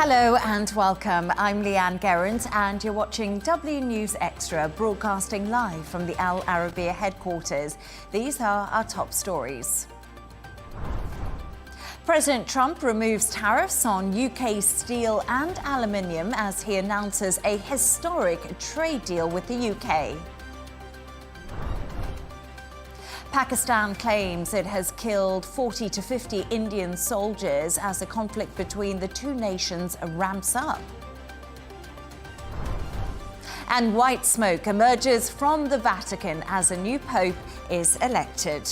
Hello and welcome. I'm Leigh-Ann Gerrans and you're watching W News Extra, broadcasting live from the Al Arabiya headquarters. These are our top stories. President Trump removes tariffs on UK steel and aluminium as he announces a historic trade deal with the UK. Pakistan claims it has killed 40 to 50 Indian soldiers as the conflict between the two nations ramps up. And white smoke emerges from the Vatican as a new pope is elected.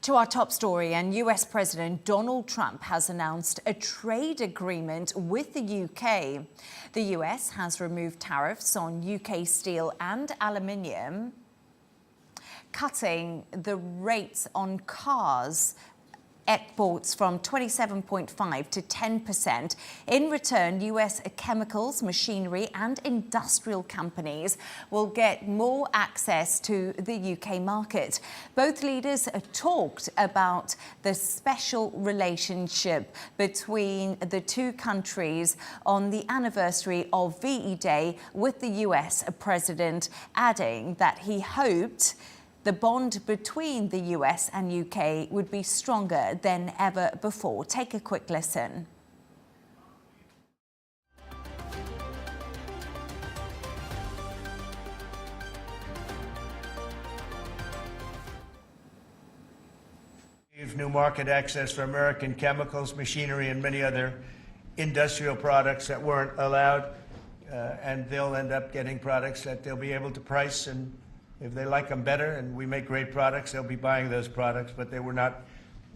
To our top story, and US President Donald Trump has announced a trade agreement with the UK. The US has removed tariffs on UK steel and aluminium, cutting the rates on cars exports from 27.5% to 10%. In return, US chemicals, machinery and industrial companies will get more access to the UK market. Both leaders talked about the special relationship between the two countries on the anniversary of VE Day, with the US president adding that he hoped the bond between the US and UK would be stronger than ever before. Take a quick listen. New market access for American chemicals, machinery, and many other industrial products that weren't allowed, and they'll end up getting products that they'll be able to price, and if they like them better and we make great products, they'll be buying those products, but they were not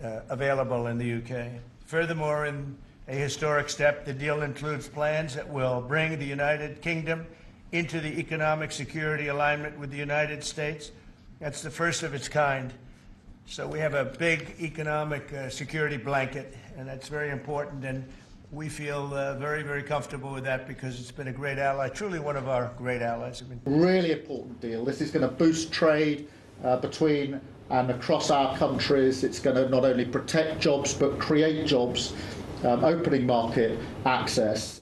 available in the UK. Furthermore, in a historic step, the deal includes plans that will bring the United Kingdom into the economic security alignment with the United States. That's the first of its kind. So we have a big economic security blanket, and that's very important. And we feel very, very comfortable with that because it's been a great ally, truly one of our great allies. Really important deal. This is going to boost trade between and across our countries. It's going to not only protect jobs but create jobs, opening market access.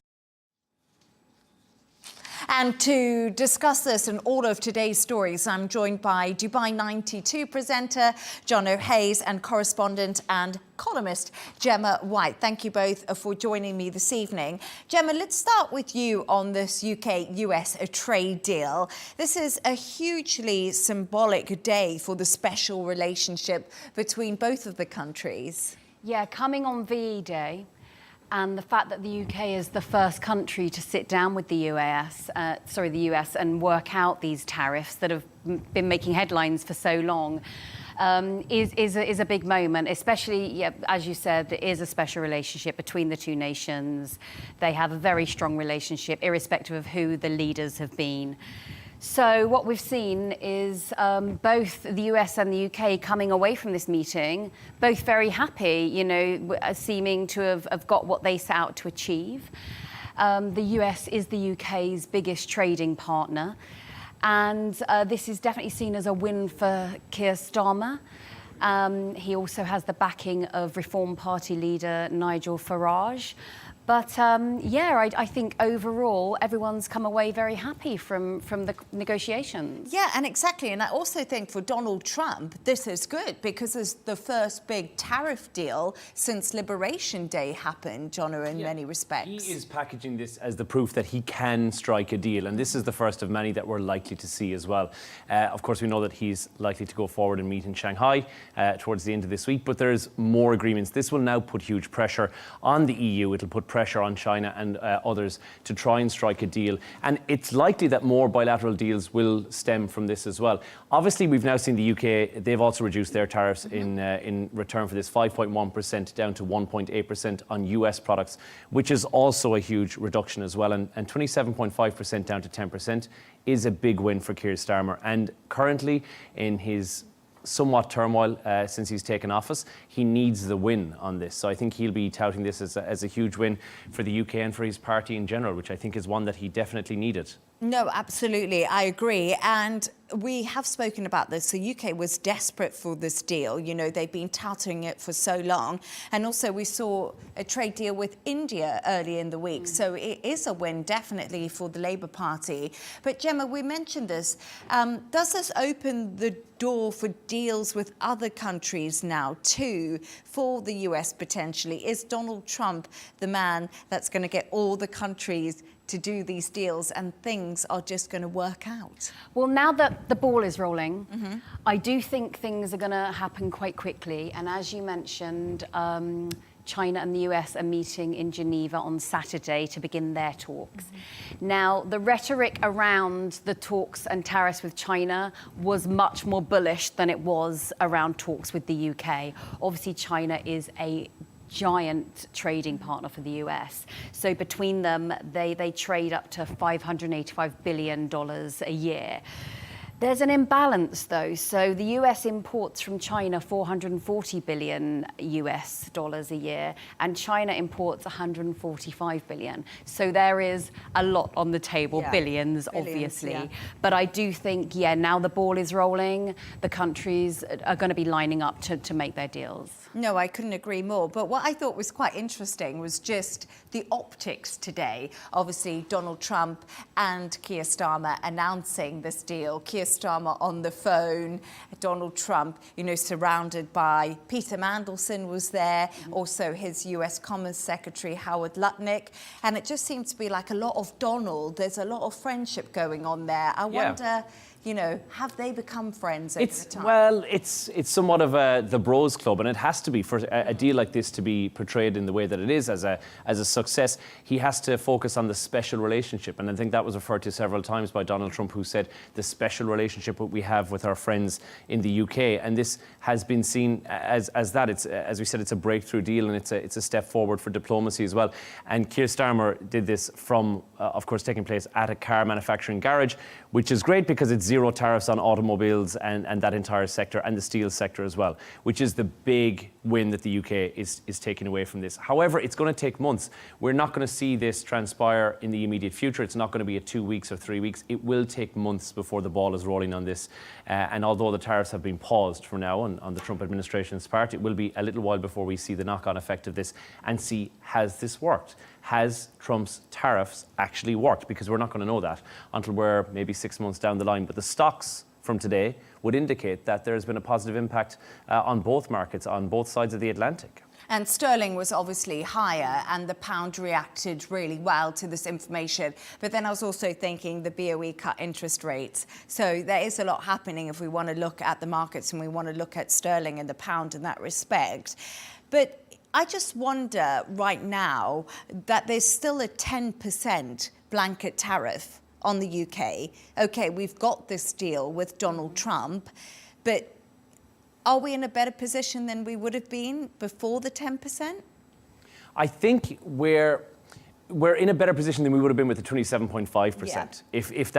And to discuss this and all of today's stories, I'm joined by Dubai 92 presenter John O'Hayes and correspondent and columnist Gemma White. Thank you both for joining me this evening. Gemma, let's start with you on this UK-US trade deal. This is a hugely symbolic day for the special relationship between both of the countries. Yeah, coming on VE Day, and the fact that the UK is the first country to sit down with the US and work out these tariffs that have been making headlines for so long is a big moment, especially, as you said, there is a special relationship between the two nations. They have a very strong relationship, irrespective of who the leaders have been. So what we've seen is both the US and the UK coming away from this meeting, both very happy, you know, seeming to have got what they set out to achieve. The US is the UK's biggest trading partner, and this is definitely seen as a win for Keir Starmer. He also has the backing of Reform Party leader Nigel Farage. But I think overall everyone's come away very happy from the negotiations. Yeah, and exactly. And I also think for Donald Trump, this is good because it's the first big tariff deal since Liberation Day happened, Jono, in many respects. He is packaging this as the proof that he can strike a deal. And this is the first of many that we're likely to see as well. Of course, we know that he's likely to go forward and meet in Shanghai towards the end of this week. But there's more agreements. This will now put huge pressure on the EU. It'll put pressure on China and others to try and strike a deal. And it's likely that more bilateral deals will stem from this as well. Obviously, we've now seen the UK, they've also reduced their tariffs in return for this, 5.1% down to 1.8% on US products, which is also a huge reduction as well. And 27.5% down to 10% is a big win for Keir Starmer. And currently, in his somewhat turmoil since he's taken office, he needs the win on this. So I think he'll be touting this as a huge win for the UK and for his party in general, which I think is one that he definitely needed. No, absolutely. I agree. And we have spoken about this. The UK was desperate for this deal. You know, they've been touting it for so long. And also we saw a trade deal with India early in the week. So it is a win, definitely, for the Labour Party. But Gemma, we mentioned this. Does this open the door for deals with other countries now, too, for the US potentially? Is Donald Trump the man that's going to get all the countries to do these deals and things are just going to work out? Well, now that the ball is rolling, I do think things are going to happen quite quickly. And as you mentioned, China and the US are meeting in Geneva on Saturday to begin their talks. Now, the rhetoric around the talks and tariffs with China was much more bullish than it was around talks with the UK. Obviously, China is a giant trading partner for the US. So between them, they trade up to $585 billion a year. There's an imbalance, though. So the US imports from China $440 billion US dollars a year, and China imports $145 billion. So there is a lot on the table, billions, obviously. Yeah. But I do think, now the ball is rolling, the countries are going to be lining up to make their deals. No, I couldn't agree more. But what I thought was quite interesting was just the optics today. Obviously, Donald Trump and Keir Starmer announcing this deal. Keir Starmer on the phone, Donald Trump, surrounded by Peter Mandelson was there, also his US Commerce Secretary, Howard Lutnick. And it just seemed to be like a lot of Donald. There's a lot of friendship going on there. I wonder, have they become friends over the time? Well, it's somewhat of the bros club, and it has to be for a deal like this to be portrayed in the way that it is as a success. He has to focus on the special relationship, and I think that was referred to several times by Donald Trump, who said the special relationship that we have with our friends in the UK, and this has been seen as that. It's as we said, it's a breakthrough deal, and it's a step forward for diplomacy as well. And Keir Starmer did this from, of course, taking place at a car manufacturing garage, which is great because it's zero tariffs on automobiles and that entire sector, and the steel sector as well, which is the big win that the UK is taking away from this. However, it's going to take months. We're not going to see this transpire in the immediate future. It's not going to be 2 weeks or 3 weeks. It will take months before the ball is rolling on this. And although the tariffs have been paused for now on the Trump administration's part, it will be a little while before we see the knock-on effect of this and see, has this worked? Has Trump's tariffs actually worked? Because we're not going to know that until we're maybe 6 months down the line. But the stocks from today would indicate that there's been a positive impact on both markets, on both sides of the Atlantic. And sterling was obviously higher and the pound reacted really well to this information. But then I was also thinking the BOE cut interest rates. So there is a lot happening if we want to look at the markets and we want to look at sterling and the pound in that respect. But I just wonder right now that there's still a 10% blanket tariff on the UK. OK, we've got this deal with Donald Trump, but are we in a better position than we would have been before the 10%? I think we're in a better position than we would have been with the 27.5%, if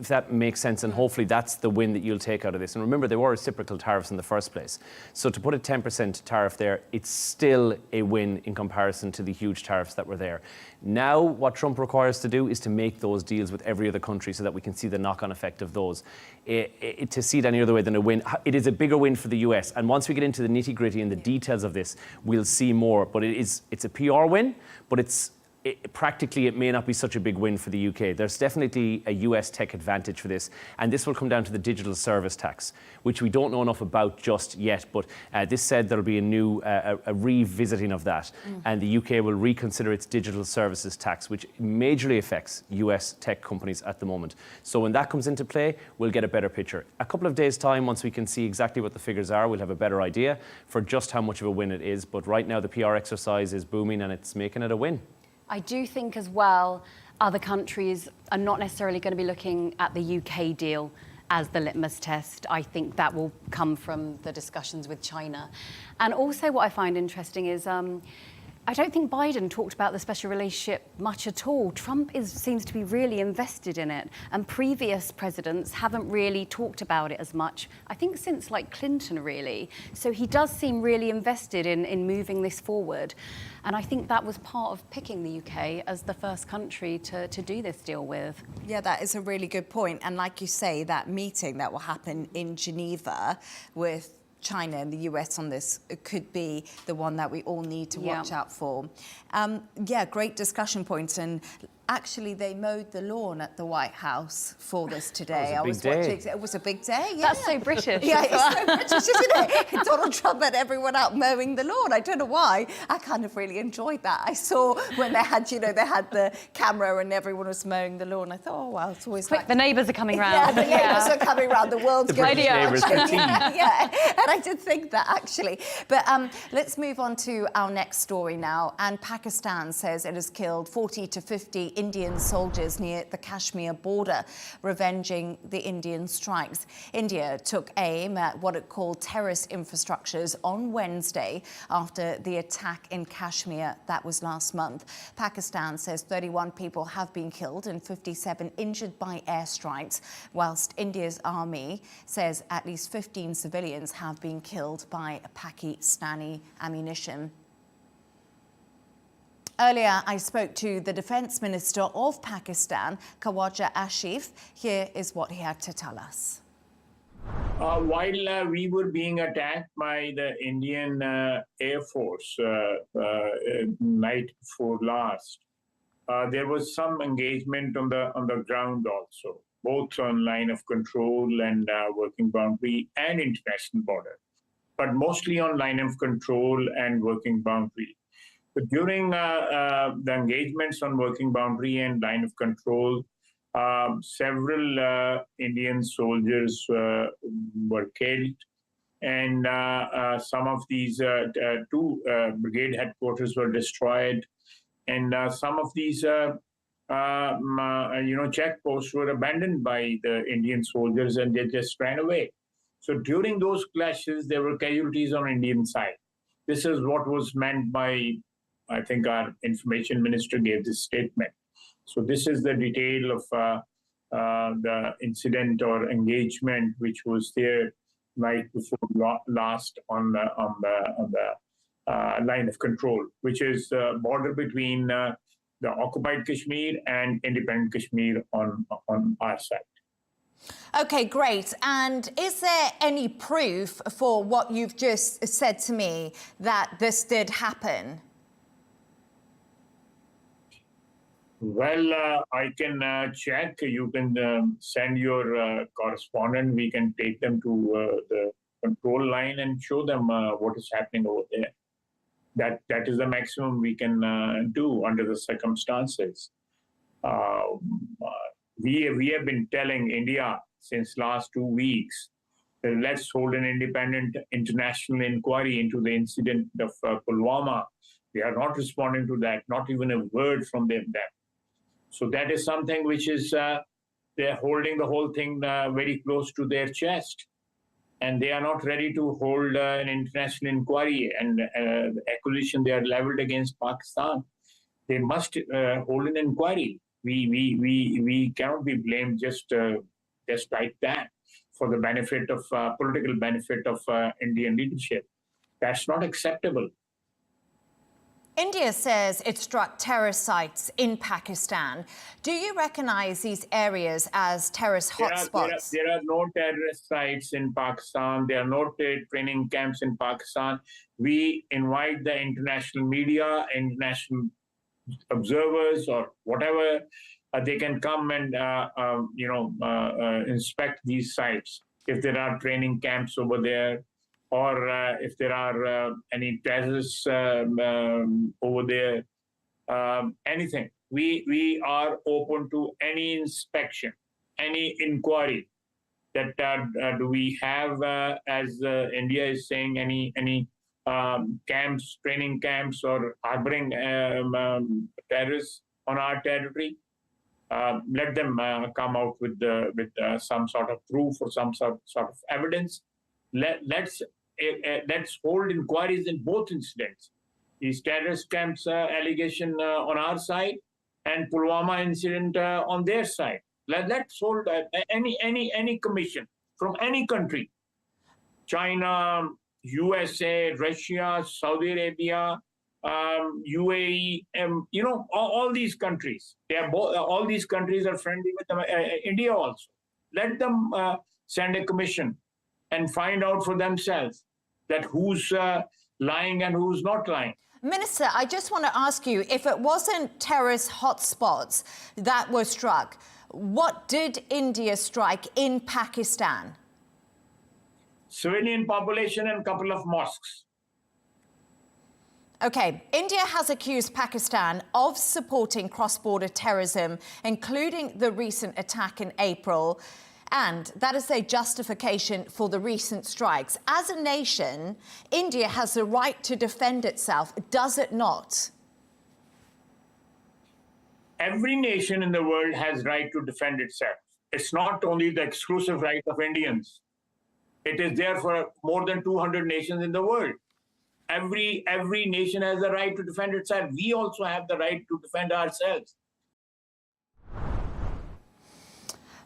that makes sense, and hopefully that's the win that you'll take out of this. And remember, they were reciprocal tariffs in the first place. So to put a 10% tariff there, it's still a win in comparison to the huge tariffs that were there. Now, what Trump requires to do is to make those deals with every other country so that we can see the knock-on effect of those. To see it any other way than a win, it is a bigger win for the US. And once we get into the nitty-gritty and the details of this, we'll see more. But it's a PR win, but practically, it may not be such a big win for the UK. There's definitely a US tech advantage for this, and this will come down to the digital service tax, which we don't know enough about just yet, but this said there'll be a revisiting of that, and the UK will reconsider its digital services tax, which majorly affects US tech companies at the moment. So when that comes into play, we'll get a better picture. A couple of days' time, once we can see exactly what the figures are, we'll have a better idea for just how much of a win it is, but right now the PR exercise is booming and it's making it a win. I do think as well, other countries are not necessarily going to be looking at the UK deal as the litmus test. I think that will come from the discussions with China. And also what I find interesting is I don't think Biden talked about the special relationship much at all. Trump seems to be really invested in it, and previous presidents haven't really talked about it as much, I think since like Clinton, really. So he does seem really invested in moving this forward. And I think that was part of picking the UK as the first country to do this deal with. Yeah, that is a really good point. And like you say, that meeting that will happen in Geneva with China and the US on this could be the one that we all need to watch out for. Yeah, great discussion points. And actually, they mowed the lawn at the White House for this today. It was a big day. It was a big day. Yeah. That's so British. Yeah, it's so British, isn't it? Donald Trump had everyone out mowing the lawn. I don't know why. I kind of really enjoyed that. I saw when they had, they had the camera and everyone was mowing the lawn. I thought, oh, wow, it's always like... The neighbours are coming round. Yeah, the neighbours are coming round. The world's going neighbours for tea. Yeah, and I did think that, actually. But let's move on to our next story now. And Pakistan says it has killed 40 to 50 Indian soldiers near the Kashmir border, revenging the Indian strikes. India took aim at what it called terrorist infrastructures on Wednesday after the attack in Kashmir. That was last month. Pakistan says 31 people have been killed and 57 injured by airstrikes, whilst India's army says at least 15 civilians have been killed by Pakistani ammunition. Earlier, I spoke to the Defence Minister of Pakistan, Khawaja Asif. Here is what he had to tell us. While we were being attacked by the Indian Air Force night before last, there was some engagement on the ground also, both on line of control and working boundary and international border, but mostly on line of control and working boundary. But during the engagements on working boundary and line of control, several Indian soldiers were killed, and some of these two brigade headquarters were destroyed, and some of these checkposts were abandoned by the Indian soldiers, and they just ran away. So during those clashes, there were casualties on Indian side. This is what was meant by, I think our information minister gave this statement. So this is the detail of the incident or engagement which was there night before last on the line of control, which is the border between the occupied Kashmir and independent Kashmir on our side. OK, great. And is there any proof for what you've just said to me that this did happen? Well, I can check. You can send your correspondent. We can take them to the control line and show them what is happening over there. That is the maximum we can do under the circumstances. We have been telling India since last 2 weeks that let's hold an independent international inquiry into the incident of Pulwama. They are not responding to that, not even a word from them. So that is something which is, they're holding the whole thing very close to their chest. And they are not ready to hold an international inquiry and the accusation they are leveled against Pakistan. They must hold an inquiry. We cannot be blamed just like that for the benefit of political benefit of Indian leadership. That's not acceptable. India says it struck terrorist sites in Pakistan. Do you recognise these areas as terrorist hotspots? There are no terrorist sites in Pakistan. There are no training camps in Pakistan. We invite the international media, international observers, or whatever. They can come and inspect these sites if there are training camps over there, or if there are any terrorists over there, anything. We are open to any inspection, any inquiry that do we have, as India is saying, any camps, training camps, or harboring terrorists on our territory. Let them come out with some sort of proof or some sort of evidence. Let's hold inquiries in both incidents. these terrorist camps allegation on our side, and Pulwama incident on their side. Let's hold any commission from any country, China, USA, Russia, Saudi Arabia, UAE, all these countries. They are all these countries are friendly with India also. Let them send a commission and find out for themselves that who's lying and who's not lying. Minister, I just want to ask you, if it wasn't terrorist hotspots that were struck, what did India strike in Pakistan? Civilian population and a couple of mosques. OK, India has accused Pakistan of supporting cross-border terrorism, including the recent attack in April. And that is a justification for the recent strikes. As a nation, India has the right to defend itself, does it not? Every nation in the world has right to defend itself. It's not only the exclusive right of Indians. It is there for more than 200 nations in the world. Every nation has the right to defend itself. We also have the right to defend ourselves.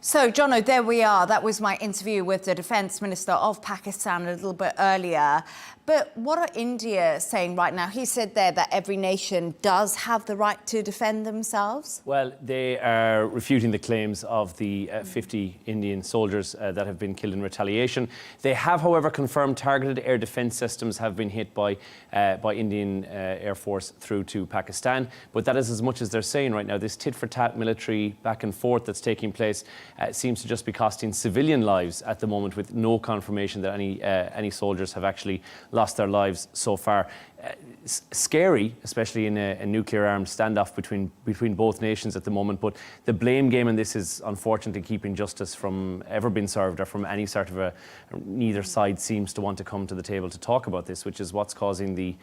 So, Jono, there we are. That was my interview with the Defence Minister of Pakistan a little bit earlier. But what are India saying right now? He said there that every nation does have the right to defend themselves. Well, they are refuting the claims of the 50 Indian soldiers that have been killed in retaliation. They have, however, confirmed targeted air defence systems have been hit by Indian Air Force through to Pakistan. But that is as much as they're saying right now. This tit-for-tat military back and forth that's taking place seems to just be costing civilian lives at the moment, with no confirmation that any soldiers have actually lost their lives so far. Scary, especially in a nuclear-armed standoff between both nations at the moment. But the blame game in this is unfortunately keeping justice from ever being served, or from any sort of neither side seems to want to come to the table to talk about this, which is what's causing the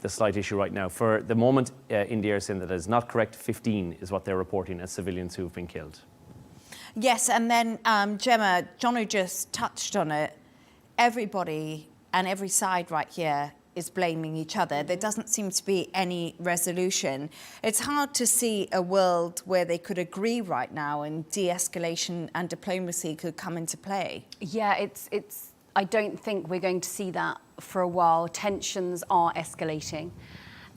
slight issue right now. For the moment, India is saying that is not correct. 15 is what they're reporting as civilians who have been killed. Yes, and then, Gemma, Jono just touched on it. Everybody and every side right here is blaming each other. There doesn't seem to be any resolution. It's hard to see a world where they could agree right now and de-escalation and diplomacy could come into play. Yeah, it's. I don't think we're going to see that for a while. Tensions are escalating.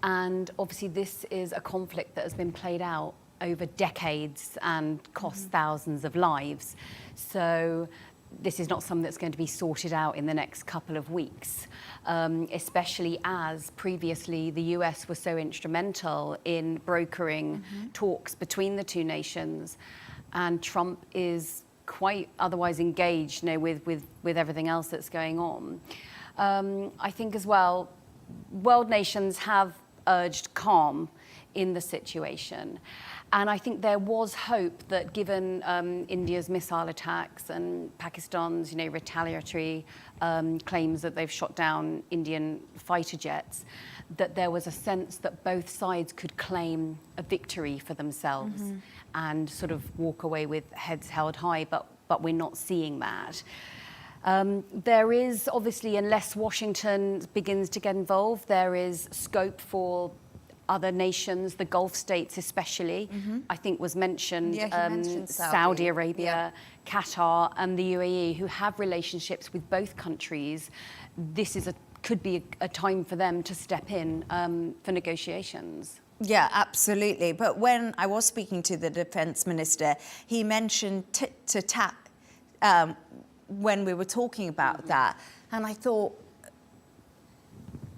And obviously this is a conflict that has been played out over decades and cost thousands of lives. So this is not something that's going to be sorted out in the next couple of weeks, especially as previously the US was so instrumental in brokering talks between the two nations, and Trump is quite otherwise engaged, with everything else that's going on. I think as well, world nations have urged calm in the situation. And I think there was hope that given India's missile attacks and Pakistan's, retaliatory claims that they've shot down Indian fighter jets, that there was a sense that both sides could claim a victory for themselves and sort of walk away with heads held high, but we're not seeing that. There is obviously, unless Washington begins to get involved, there is scope for other nations, the Gulf states especially, I think was mentioned, Yeah, he mentioned Saudi Arabia, Qatar and the UAE, who have relationships with both countries. This could be a time for them to step in for negotiations. Yeah, absolutely. But when I was speaking to the Defence Minister, he mentioned tit-to-tat when we were talking about that. And I thought,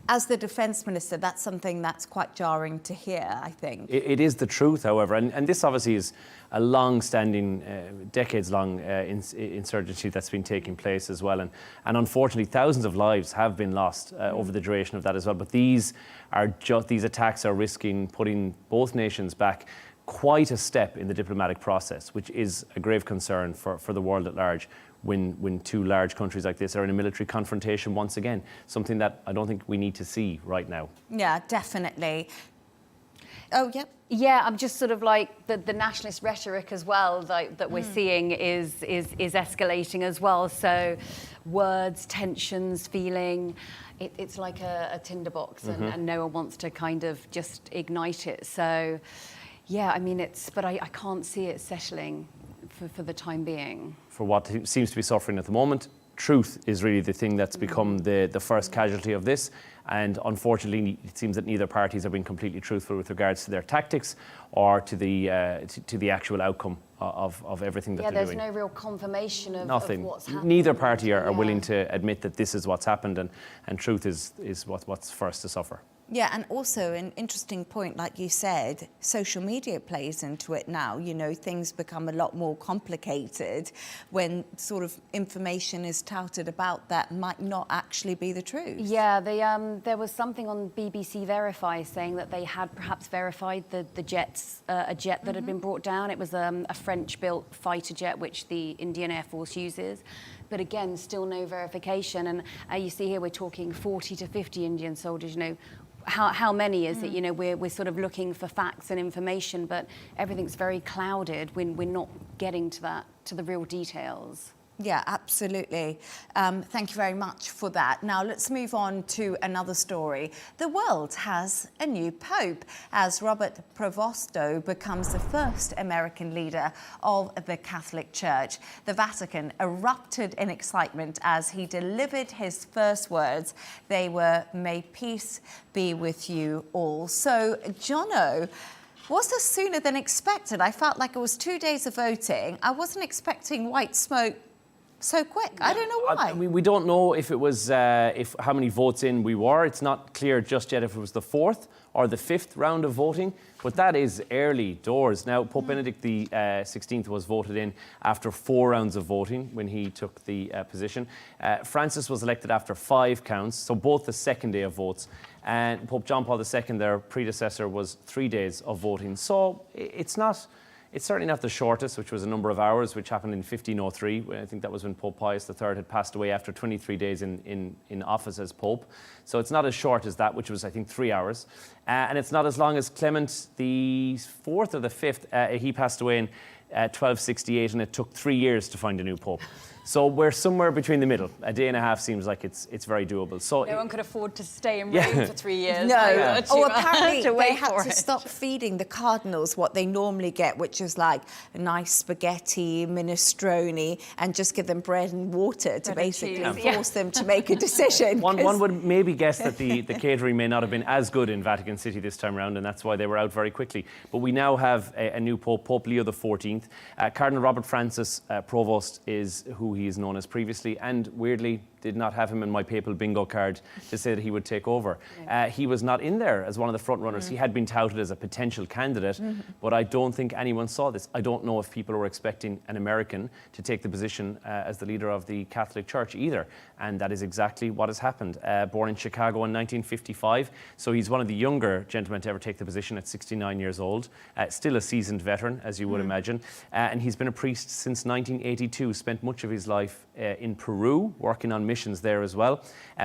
as the Defence Minister, that's something that's quite jarring to hear, I think. It is the truth, however, and this obviously is a long-standing, decades-long insurgency that's been taking place as well. And unfortunately, thousands of lives have been lost over the duration of that as well. But these attacks are risking putting both nations back quite a step in the diplomatic process, which is a grave concern for the world at large. When two large countries like this are in a military confrontation once again, something that I don't think we need to see right now. Yeah, definitely. Oh, yeah. Yeah, I'm just sort of like the nationalist rhetoric as well, like that we're seeing is escalating as well. So words, tensions, feeling. It's like a tinderbox, and no one wants to kind of just ignite it. So, yeah, I mean, but I can't see it settling for the time being. For what seems to be suffering at the moment, truth is really the thing that's become the first casualty of this. And unfortunately, it seems that neither parties have been completely truthful with regards to their tactics or to the actual outcome of everything that they're doing. Yeah, there's no real confirmation of what's happened. Neither party are willing to admit that this is what's happened, and truth is what's first to suffer. Yeah, and also an interesting point, like you said, social media plays into it now. You know, things become a lot more complicated when sort of information is touted about that might not actually be the truth. Yeah, there was something on BBC Verify saying that they had perhaps verified the jets, a jet that had been brought down. It was a French-built fighter jet, which the Indian Air Force uses. But again, still no verification. And you see here we're talking 40 to 50 Indian soldiers, you know. How many is it? You know, we're sort of looking for facts and information, but everything's very clouded when we're not getting to the real details. Yeah, absolutely. Thank you very much for that. Now let's move on to another story. The world has a new pope as Robert Provosto becomes the first American leader of the Catholic Church. The Vatican erupted in excitement as he delivered his first words. They were, "May peace be with you all." So, Jono, was this sooner than expected? I felt like it was 2 days of voting. I wasn't expecting white smoke so quick. I don't know why. We don't know if it was how many votes in we were. It's not clear just yet if it was the 4th or the 5th round of voting, but that is early doors. Now, Pope Benedict the 16th was voted in after 4 rounds of voting when he took the position. Francis was elected after 5 counts, so both the second day of votes. And Pope John Paul II, their predecessor, was 3 days of voting. So it's certainly not the shortest, which was a number of hours, which happened in 1503. I think that was when Pope Pius III had passed away after 23 days in office as Pope. So it's not as short as that, which was, I think, 3 hours. And it's not as long as Clement the 4th or the 5th. He passed away in 1268, and it took 3 years to find a new Pope. So we're somewhere between the middle. A day and a half seems like it's very doable. So no one could afford to stay in Rome for 3 years. No. Apparently they had to stop feeding the cardinals what they normally get, which is like a nice spaghetti, minestrone, and just give them bread and water to basically force them to make a decision. One would maybe guess that the catering may not have been as good in Vatican City this time around, and that's why they were out very quickly. But we now have a new Pope, Pope Leo XIV. Cardinal Robert Francis Provost is who he is known as previously, and weirdly did not have him in my papal bingo card to say that he would take over. He was not in there as one of the front runners. He had been touted as a potential candidate, but I don't think anyone saw this. I don't know if people were expecting an American to take the position as the leader of the Catholic Church either, and that is exactly what has happened. Born in Chicago in 1955, so he's one of the younger gentlemen to ever take the position at 69 years old, still a seasoned veteran, as you would imagine, and he's been a priest since 1982, spent much of his life in Peru, working on missions there as well,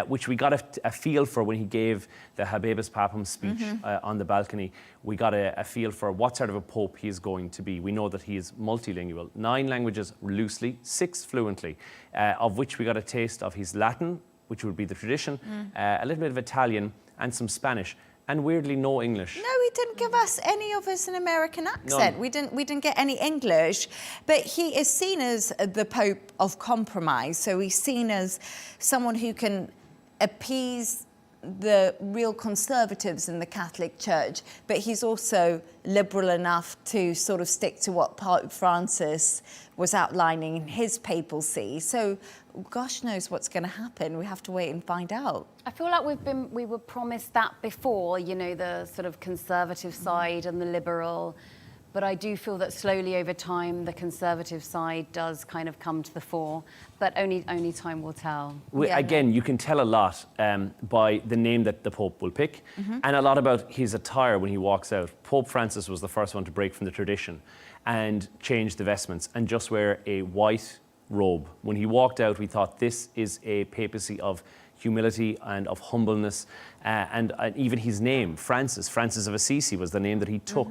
which we got a feel for when he gave the Habemus Papam speech on the balcony. We got a feel for what sort of a pope he is going to be. We know that he is multilingual, 9 languages loosely, 6 fluently, of which we got a taste of his Latin, which would be the tradition, a little bit of Italian and some Spanish. And weirdly, no English. No, he didn't give us any of us an American accent. None. We didn't get any English. But he is seen as the Pope of compromise. So he's seen as someone who can appease the real conservatives in the Catholic Church, but he's also liberal enough to sort of stick to what Pope Francis was outlining in his papal see. So gosh knows what's going to happen. We have to wait and find out. I feel like we were promised that before, you know, the sort of conservative side and the liberal. But I do feel that slowly over time, the conservative side does kind of come to the fore. But only time will tell. Again, you can tell a lot by the name that the Pope will pick, and a lot about his attire when he walks out. Pope Francis was the first one to break from the tradition and change the vestments and just wear a white robe. When he walked out, we thought this is a papacy of humility and of humbleness, and even his name, Francis of Assisi, was the name that he took.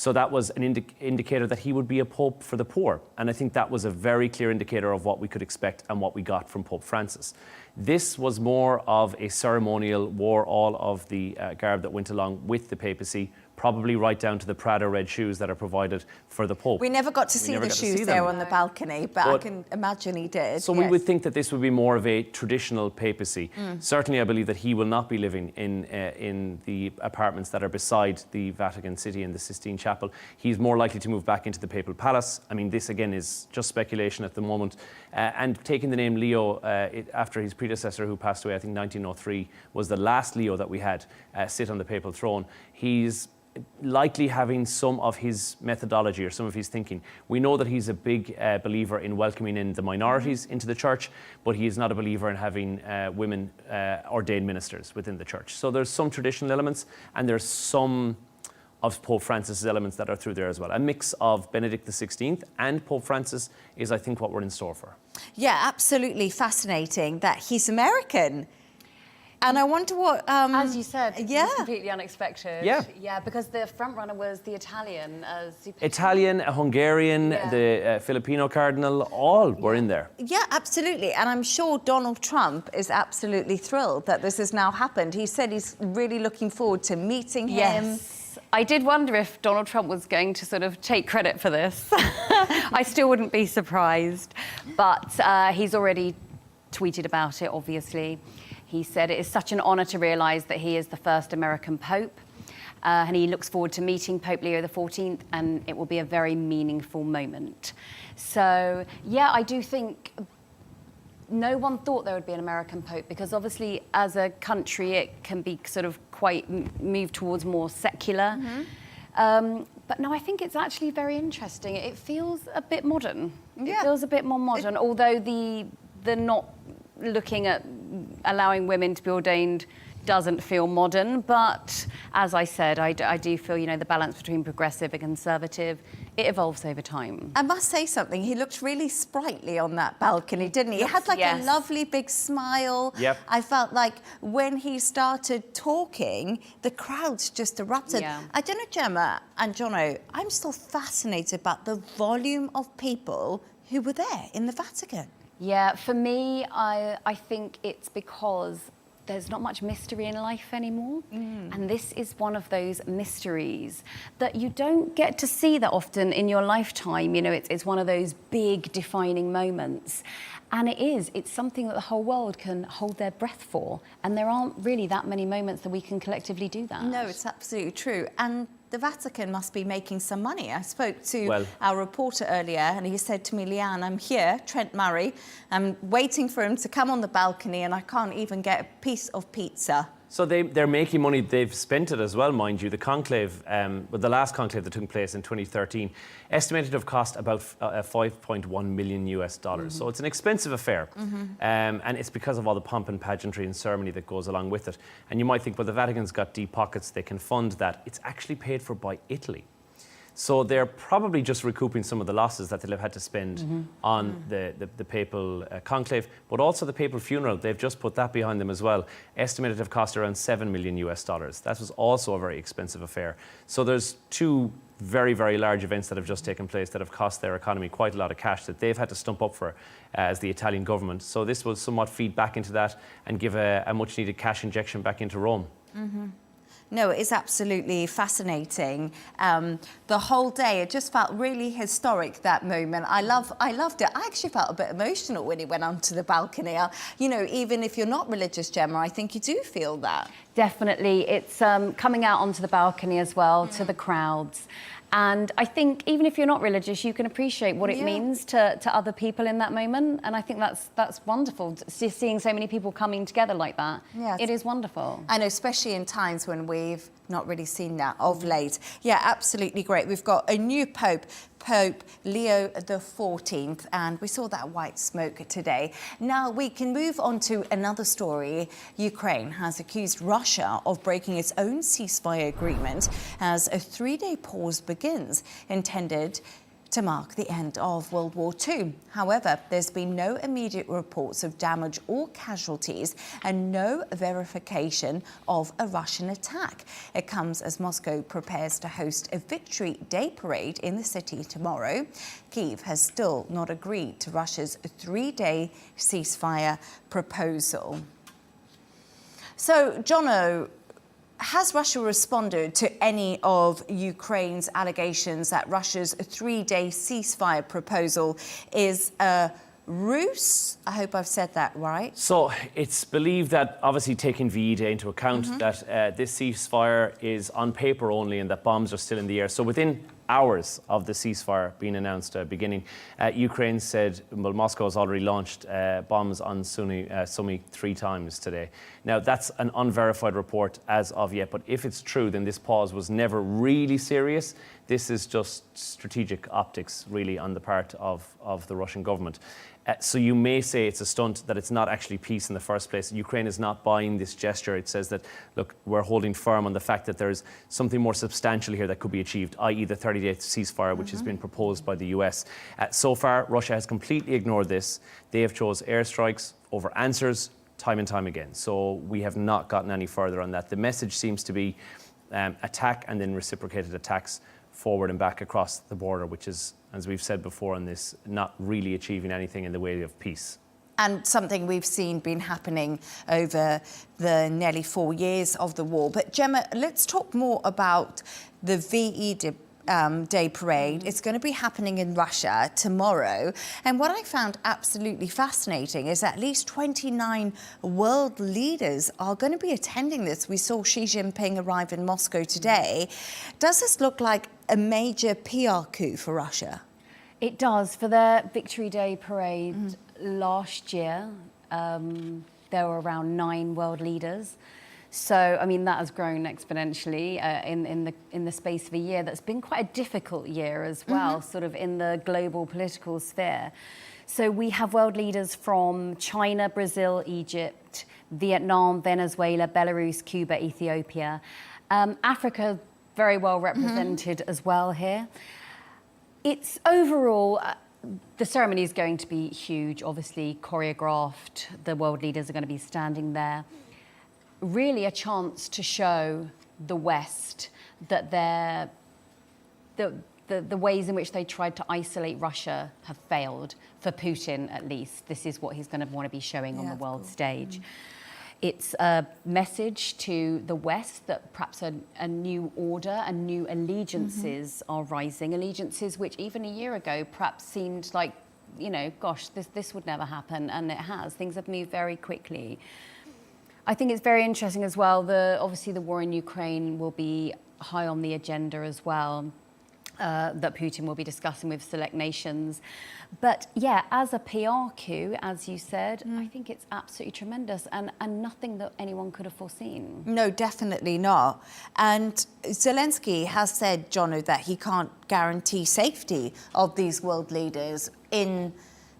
So that was an indicator that he would be a pope for the poor. And I think that was a very clear indicator of what we could expect and what we got from Pope Francis. This was more of a ceremonial, wore all of the garb that went along with the papacy, probably right down to the Prada red shoes that are provided for the Pope. We never got to see the shoes there on the balcony, but I can imagine he did. So we would think that this would be more of a traditional papacy. Certainly, I believe that he will not be living in the apartments that are beside the Vatican City in the Sistine Chapel. He's more likely to move back into the Papal Palace. I mean, this again is just speculation at the moment. And taking the name Leo after his predecessor, who passed away, I think 1903, was the last Leo that we had sit on the papal throne. He's likely having some of his methodology or some of his thinking. We know that he's a big believer in welcoming in the minorities into the church, but he is not a believer in having women ordained ministers within the church. So there's some traditional elements, and there's some of Pope Francis's elements that are through there as well. A mix of Benedict XVI and Pope Francis is, I think, what we're in store for. Yeah, absolutely fascinating that he's American. And I wonder what... As you said, yeah. it was completely unexpected. Yeah. Yeah, because the front runner was the Italian. Italian, Hungarian, the Filipino cardinal, all were in there. Yeah, absolutely. And I'm sure Donald Trump is absolutely thrilled that this has now happened. He said he's really looking forward to meeting him. Yes. I did wonder if Donald Trump was going to sort of take credit for this. I still wouldn't be surprised. But he's already tweeted about it, obviously. He said it is such an honour to realise that he is the first American Pope, and he looks forward to meeting Pope Leo XIV, and it will be a very meaningful moment. So, yeah, I do think no one thought there would be an American Pope, because obviously as a country it can be sort of quite moved towards more secular. But no, I think it's actually very interesting. It feels a bit modern. Yeah. It feels a bit more modern, although the not looking at allowing women to be ordained doesn't feel modern, but as I said, I do feel, you know, the balance between progressive and conservative, it evolves over time. I must say something, he looked really sprightly on that balcony, didn't he? He had like a lovely big smile. Yep. I felt like when he started talking, the crowds just erupted. Yeah. I don't know, Gemma and Jono, I'm still fascinated about the volume of people who were there in the Vatican. Yeah, for me, I think it's because there's not much mystery in life anymore. And this is one of those mysteries that you don't get to see that often in your lifetime. You know, it's one of those big defining moments. And it's something that the whole world can hold their breath for. And there aren't really that many moments that we can collectively do that. No, it's absolutely true. And the Vatican must be making some money. I spoke to our reporter earlier, and he said to me, Leigh-Ann, I'm here, Trent Murray. I'm waiting for him to come on the balcony, and I can't even get a piece of pizza. So they're making money. They've spent it as well, mind you. The conclave, the last conclave that took place in 2013, estimated to have cost about $5.1 million US. So it's an expensive affair. And it's because of all the pomp and pageantry and ceremony that goes along with it. And you might think, well, the Vatican's got deep pockets, they can fund that. It's actually paid for by Italy. So they're probably just recouping some of the losses that they'll have had to spend on the papal conclave, but also the papal funeral. They've just put that behind them as well. Estimated to have cost around $7 million US. That was also a very expensive affair. So there's two very, very large events that have just taken place that have cost their economy quite a lot of cash that they've had to stump up for as the Italian government. So this will somewhat feed back into that and give a much needed cash injection back into Rome. No, it's absolutely fascinating. The whole day, it just felt really historic, that moment. I loved it. I actually felt a bit emotional when he went onto the balcony. You know, even if you're not religious, Gemma, I think you do feel that. Definitely. It's coming out onto the balcony as well, to the crowds. And I think even if you're not religious, you can appreciate what it means to other people in that moment. And I think that's wonderful, seeing so many people coming together like that. Yeah, it is wonderful. And especially in times when we've not really seen that of late. Yeah, absolutely great. We've got a new Pope, Pope Leo XIV, and we saw that white smoke today. Now we can move on to another story. Ukraine has accused Russia of breaking its own ceasefire agreement as a 3-day pause begins, intended to mark the end of World War II. However, there's been no immediate reports of damage or casualties and no verification of a Russian attack. It comes as Moscow prepares to host a Victory Day parade in the city tomorrow. Kyiv has still not agreed to Russia's 3-day ceasefire proposal. So, Jono, has Russia responded to any of Ukraine's allegations that Russia's 3-day ceasefire proposal is a ruse? I hope I've said that right. So it's believed that, obviously taking VE Day into account, that this ceasefire is on paper only and that bombs are still in the air. So within hours of the ceasefire being announced beginning, Ukraine said, well, Moscow has already launched bombs on Sumy 3 times today. Now, that's an unverified report as of yet, but if it's true, then this pause was never really serious. This is just strategic optics, really, on the part of the Russian government. So you may say it's a stunt, that it's not actually peace in the first place. Ukraine is not buying this gesture. It says that, look, we're holding firm on the fact that there's something more substantial here that could be achieved, i.e. the 30-day ceasefire, which has been proposed by the US. So far, Russia has completely ignored this. They have chose airstrikes over answers time and time again. So we have not gotten any further on that. The message seems to be attack and then reciprocated attacks forward and back across the border, which is, as we've said before on this, not really achieving anything in the way of peace. And something we've seen been happening over the nearly 4 years of the war. But Gemma, let's talk more about the VE Day parade. It's going to be happening in Russia tomorrow. And what I found absolutely fascinating is at least 29 world leaders are going to be attending this. We saw Xi Jinping arrive in Moscow today. Does this look like a major PR coup for Russia? It does. For their Victory Day parade last year, there were around 9 world leaders. So, I mean, that has grown exponentially in the space of a year. That's been quite a difficult year as well, sort of in the global political sphere. So we have world leaders from China, Brazil, Egypt, Vietnam, Venezuela, Belarus, Cuba, Ethiopia. Africa, very well represented as well here. It's overall, the ceremony is going to be huge, obviously choreographed. The world leaders are going to be standing there. Really a chance to show the West that the ways in which they tried to isolate Russia have failed, for Putin at least. This is what he's going to want to be showing on the world stage. It's a message to the West that perhaps a new order and new allegiances are rising, allegiances which even a year ago perhaps seemed like, you know, gosh, this would never happen, and it has. Things have moved very quickly. I think it's very interesting as well. Obviously, the war in Ukraine will be high on the agenda as well, that Putin will be discussing with select nations. But yeah, as a PR coup, as you said, I think it's absolutely tremendous and nothing that anyone could have foreseen. No, definitely not. And Zelenskyy has said, Jono, that he can't guarantee safety of these world leaders in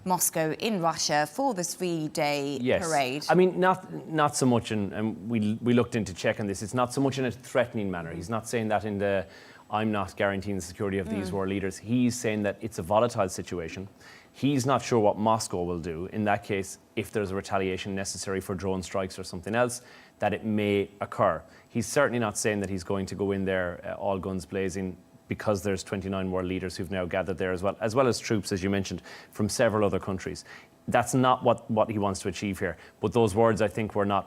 Moscow, in Russia, for this VE Day parade. I mean, not so much, and we looked into checking this, it's not so much in a threatening manner. He's not saying that in the, I'm not guaranteeing the security of these world leaders. He's saying that it's a volatile situation. He's not sure what Moscow will do. In that case, if there's a retaliation necessary for drone strikes or something else, that it may occur. He's certainly not saying that he's going to go in there all guns blazing, because there's 29 world leaders who've now gathered there as well as troops, as you mentioned, from several other countries. That's not what he wants to achieve here. But those words, I think, were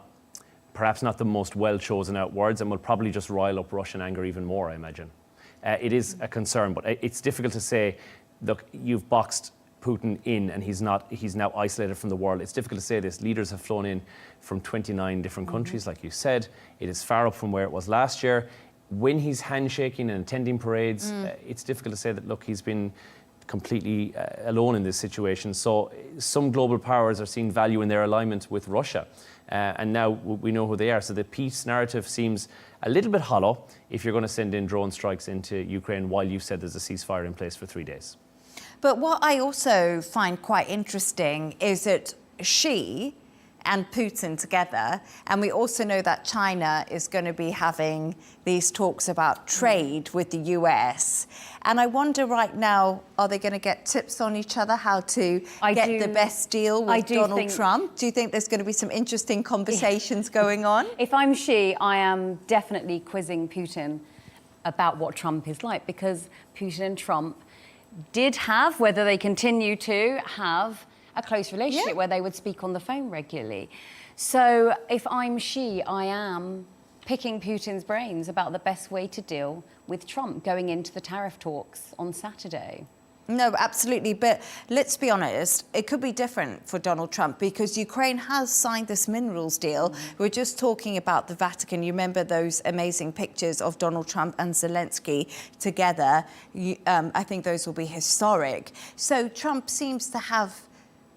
perhaps not the most well-chosen out words, and will probably just rile up Russian anger even more, I imagine. It is a concern, but it's difficult to say, look, you've boxed Putin in and he's now isolated from the world. It's difficult to say this. Leaders have flown in from 29 different countries, like you said. It is far up from where it was last year. When he's handshaking and attending parades, it's difficult to say that, look, he's been completely alone in this situation. So some global powers are seeing value in their alignment with Russia. And now we know who they are. So the peace narrative seems a little bit hollow if you're going to send in drone strikes into Ukraine while you've said there's a ceasefire in place for 3 days. But what I also find quite interesting is that Xi and Putin together. And we also know that China is going to be having these talks about trade with the US. And I wonder right now, are they going to get tips on each other how to get the best deal with Donald Trump? Do you think there's going to be some interesting conversations going on? If I'm she, I am definitely quizzing Putin about what Trump is like, because Putin and Trump did have, whether they continue to have, a close relationship where they would speak on the phone regularly. So if I'm she, I am picking Putin's brains about the best way to deal with Trump going into the tariff talks on Saturday. No, absolutely. But let's be honest, it could be different for Donald Trump because Ukraine has signed this minerals deal. We're just talking about the Vatican. You remember those amazing pictures of Donald Trump and Zelenskyy together? I think those will be historic. So Trump seems to have,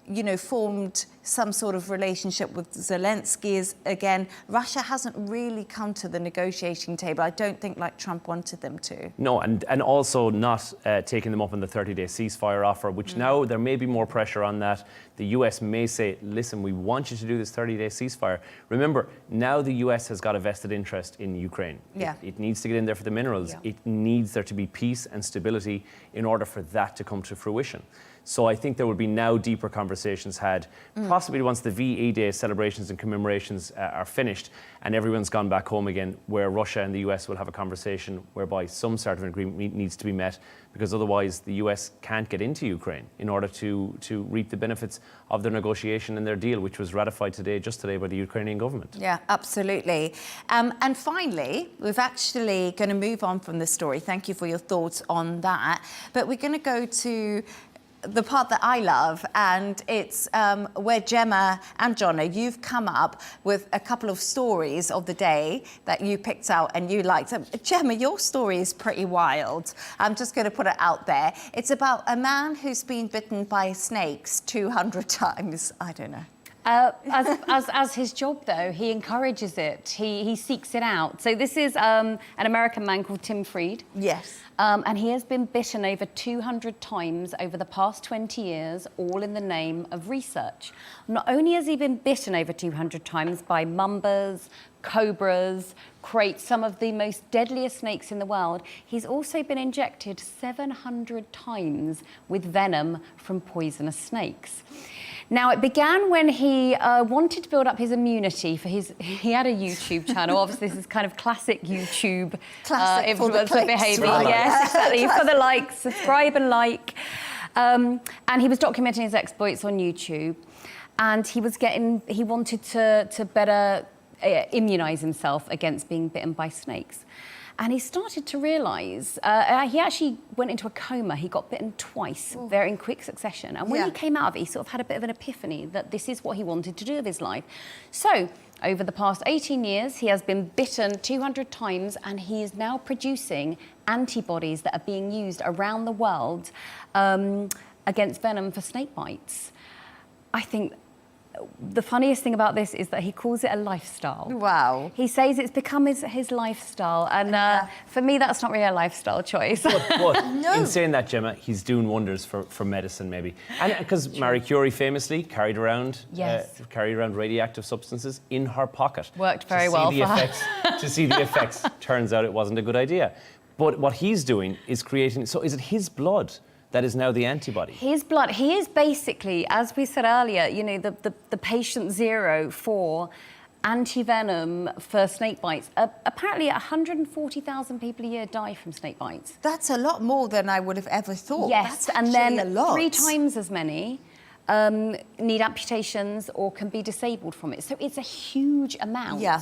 you know, formed some sort of relationship with Zelenskyy. Again, Russia hasn't really come to the negotiating table. I don't think like Trump wanted them to. No, and also not taking them up on the 30-day ceasefire offer, which now there may be more pressure on that. The US may say, listen, we want you to do this 30-day ceasefire. Remember, now the US has got a vested interest in Ukraine. Yeah. It needs to get in there for the minerals. Yeah. It needs there to be peace and stability in order for that to come to fruition. So I think there will be now deeper conversations had, possibly once the VE Day celebrations and commemorations are finished and everyone's gone back home again, where Russia and the US will have a conversation whereby some sort of an agreement needs to be met, because otherwise the US can't get into Ukraine in order to reap the benefits of their negotiation and their deal, which was ratified just today by the Ukrainian government. Yeah, absolutely. And finally, we're actually going to move on from this story. Thank you for your thoughts on that. But we're going to go to the part that I love, and it's where Gemma and Jonna, you've come up with a couple of stories of the day that you picked out and you liked. Gemma, your story is pretty wild. I'm just going to put it out there. It's about a man who's been bitten by snakes 200 times. I don't know. As his job, though, he encourages it. He seeks it out. So this is an American man called Tim Fried. Yes. And he has been bitten over 200 times over the past 20 years, all in the name of research. Not only has he been bitten over 200 times by mambas, cobras, kraits, some of the most deadliest snakes in the world, he's also been injected 700 times with venom from poisonous snakes. Now, it began when he wanted to build up his immunity for he had a YouTube channel. Obviously, this is kind of classic YouTube influencer behaviour. Yes, exactly. For the likes, subscribe and like. And he was documenting his exploits on YouTube. And he wanted to better immunise himself against being bitten by snakes. And he started to realise, he actually went into a coma. He got bitten twice, very in quick succession. And when he came out of it, he sort of had a bit of an epiphany that this is what he wanted to do with his life. So, over the past 18 years, he has been bitten 200 times, and he is now producing antibodies that are being used around the world against venom for snake bites. I think the funniest thing about this is that he calls it a lifestyle. Wow. He says it's become his lifestyle. And for me, that's not really a lifestyle choice. But in saying that, Gemma, he's doing wonders for medicine, maybe. And because Marie Curie famously carried around radioactive substances in her pocket. Worked very well for her. To see the effects. Turns out it wasn't a good idea. But what he's doing is creating... So is it his blood that is now the antibody? His blood. He is basically, as we said earlier, you know, the patient zero for antivenom for snake bites. Apparently 140,000 people a year die from snake bites. That's a lot more than I would have ever thought. Yes, that's and then a lot. 3 times as many need amputations or can be disabled from it. So it's a huge amount. Yeah.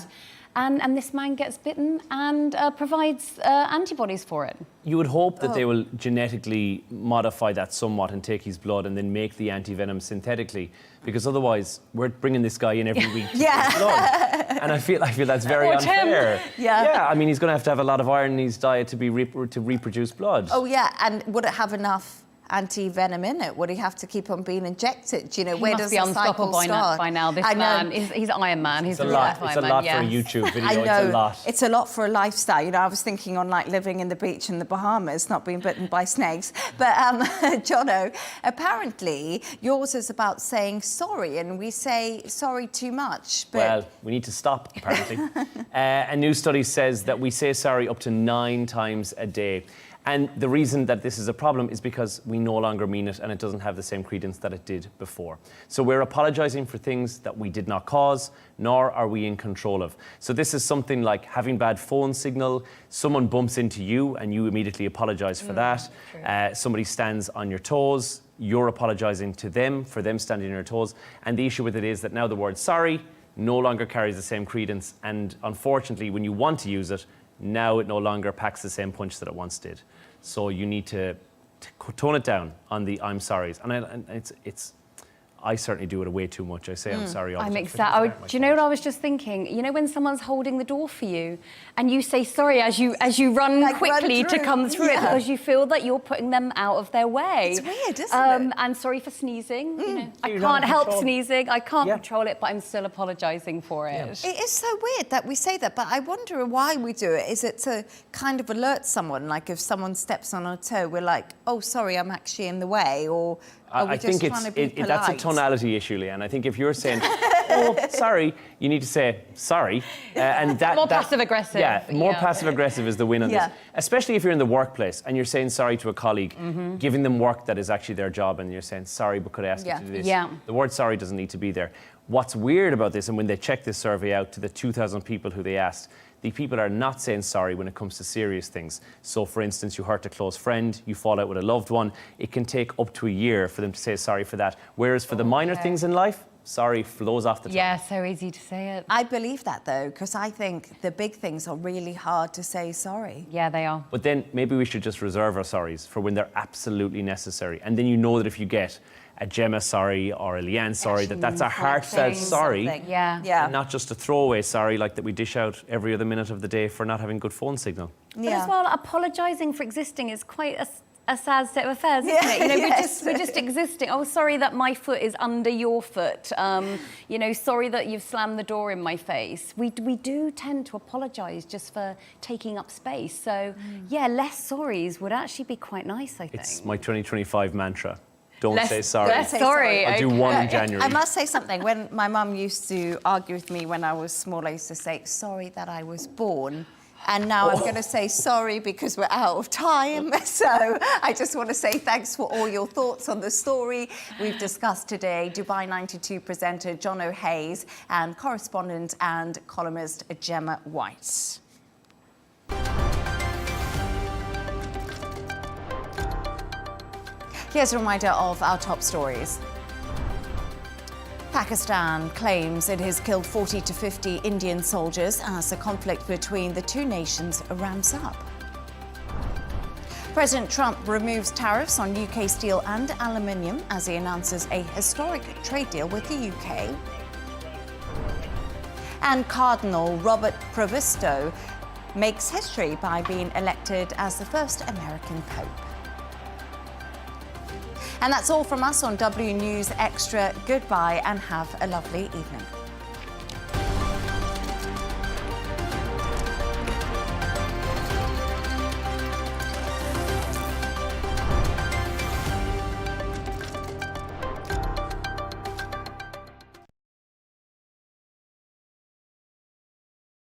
And this man gets bitten and provides antibodies for it. You would hope that they will genetically modify that somewhat and take his blood and then make the antivenom synthetically, because otherwise we're bringing this guy in every week to take his blood. And I feel that's very unfair. Yeah, I mean, he's going to have a lot of iron in his diet to reproduce blood. Oh, yeah, and would it have enough antivenom in it? Would he have to keep on being injected? You know, where does He must the be cycle unstoppable start? by now. This I know. man, he's Iron Man. He's It's a lot. It's a lot for a YouTube video. I know. It's a lot. It's a lot for a lifestyle. You know, I was thinking on like living in the beach in the Bahamas, not being bitten by snakes. But Jono, apparently yours is about saying sorry, and we say sorry too much. But Well, we need to stop, apparently. A new study says that we say sorry up to 9 times a day. And the reason that this is a problem is because we no longer mean it and it doesn't have the same credence that it did before. So we're apologising for things that we did not cause, nor are we in control of. So this is something like having bad phone signal, someone bumps into you and you immediately apologise for that. Somebody stands on your toes, you're apologising to them for them standing on your toes. And the issue with it is that now the word sorry no longer carries the same credence. And unfortunately, when you want to use it, now it no longer packs the same punch that it once did. So you need to tone it down on the I'm sorries. And I certainly do it way too much. I say I'm sorry all the time. Do you know what I was just thinking? You know when someone's holding the door for you and you say sorry as you run Like quickly run to through. come through it because you feel that you're putting them out of their way. It's weird, isn't it? And sorry for sneezing. You know, I You're can't not in help control. sneezing. I can't Yeah. control it, but I'm still apologising for it. it is so weird that we say that, but I wonder why we do it. Is it to kind of alert someone? Like if someone steps on our toe, we're like, oh, sorry, I'm actually in the way, or are we I think just trying to be polite? that's a tonality issue, Leigh-Ann. I think if you're saying, oh, sorry, you need to say sorry. And that More passive-aggressive. Yeah, more Yeah. passive-aggressive is the win on Yeah. this. Especially if you're in the workplace and you're saying sorry to a colleague, giving them work that is actually their job, and you're saying, sorry, but could I ask you Yeah. to do this? Yeah. The word sorry doesn't need to be there. What's weird about this, and when they checked this survey out to the 2,000 people who they asked, the people are not saying sorry when it comes to serious things. So, for instance, you hurt a close friend, you fall out with a loved one, it can take up to a year for them to say sorry for that. Whereas for the minor things in life, sorry flows off the tongue. Yeah, so easy to say it. I believe that, though, because I think the big things are really hard to say sorry. Yeah, they are. But then maybe we should just reserve our sorries for when they're absolutely necessary. And then you know that if you get a Gemma sorry or a Leigh-Ann sorry, that's a heartfelt sorry. Something. Yeah. Yeah. And not just a throwaway sorry like that we dish out every other minute of the day for not having good phone signal. But as well, apologising for existing is quite a sad state of affairs, isn't it? You know, Yes. we're just existing. Oh, sorry that my foot is under your foot. You know, sorry that you've slammed the door in my face. We do tend to apologise just for taking up space. So, yeah, less sorries would actually be quite nice, I think. It's my 2025 mantra. Don't Less- say sorry. less sorry. I'll do Okay. one in January. I must say something. When my mum used to argue with me when I was small, I used to say, sorry that I was born. And now I'm going to say sorry because we're out of time. So I just want to say thanks for all your thoughts on the story we've discussed today. Dubai 92 presenter Jono Hayes and correspondent and columnist Gemma White. Here's a reminder of our top stories. Pakistan claims it has killed 40 to 50 Indian soldiers as the conflict between the two nations ramps up. President Trump removes tariffs on UK steel and aluminium as he announces a historic trade deal with the UK. And Cardinal Robert Provisto makes history by being elected as the first American pope. And that's all from us on W News Extra. Goodbye and have a lovely evening.